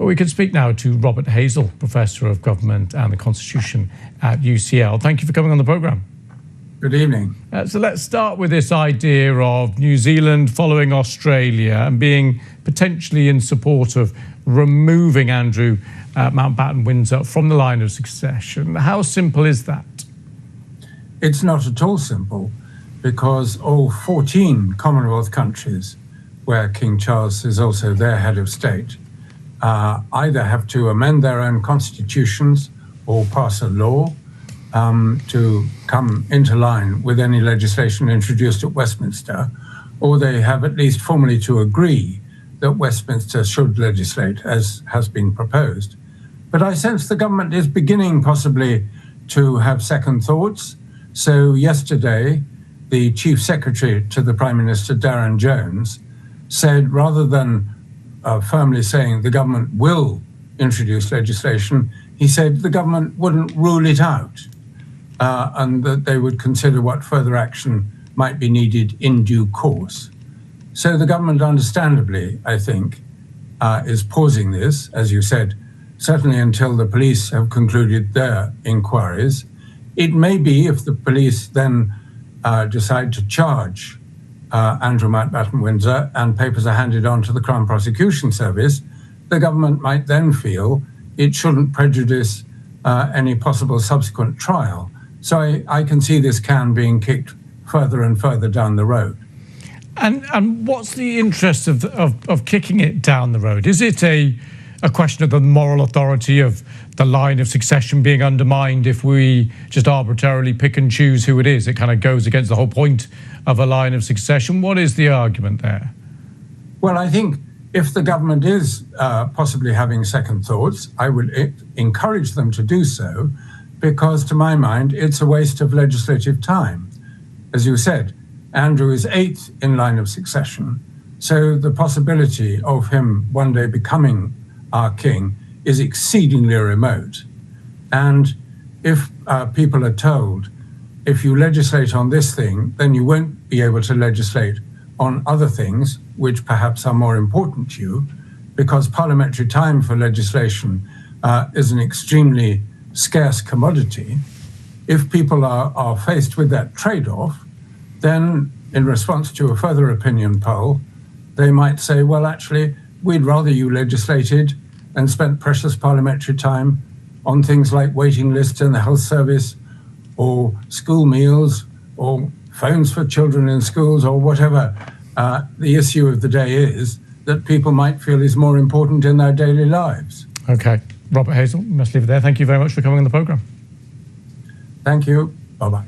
Well, we can speak now to Robert Hazell, Professor of Government and the Constitution at UCL. Thank you for coming on the programme. Good evening. So let's start with this idea of New Zealand following Australia and being potentially in support of removing Andrew Mountbatten-Windsor from the line of succession. How simple is that? It's not at all simple, because all 14 Commonwealth countries, where King Charles is also their head of state, either have to amend their own constitutions or pass a law to come into line with any legislation introduced at Westminster, or they have at least formally to agree that Westminster should legislate, as has been proposed. But I sense the government is beginning possibly to have second thoughts. So yesterday, the Chief Secretary to the Prime Minister, Darren Jones, said rather than firmly saying the government will introduce legislation, he said the government wouldn't rule it out, and that they would consider what further action might be needed in due course. So the government, understandably, I think, is pausing this, as you said, certainly until the police have concluded their inquiries. It may be, if the police then decide to charge Andrew Mountbatten-Windsor and papers are handed on to the Crown Prosecution Service, the government might then feel it shouldn't prejudice any possible subsequent trial. So I can see this can being kicked further and further down the road. And what's the interest of kicking it down the road? Is it a question of the moral authority of the line of succession being undermined if we just arbitrarily pick and choose who it is? It kind of goes against the whole point of a line of succession. What is the argument there? Well, I think if the government is possibly having second thoughts, I would encourage them to do so, because to my mind, it's a waste of legislative time. As you said, Andrew is 8th in line of succession, so the possibility of him one day becoming our king is exceedingly remote. And if people are told, if you legislate on this thing, then you won't be able to legislate on other things, which perhaps are more important to you, because parliamentary time for legislation is an extremely scarce commodity. If people are faced with that trade-off, then in response to a further opinion poll, they might say, well, actually, we'd rather you legislated and spent precious parliamentary time on things like waiting lists in the health service, or school meals, or phones for children in schools, or whatever the issue of the day is that people might feel is more important in their daily lives. Okay. Robert Hazell, we must leave it there. Thank you very much for coming on the programme. Thank you. Bye-bye.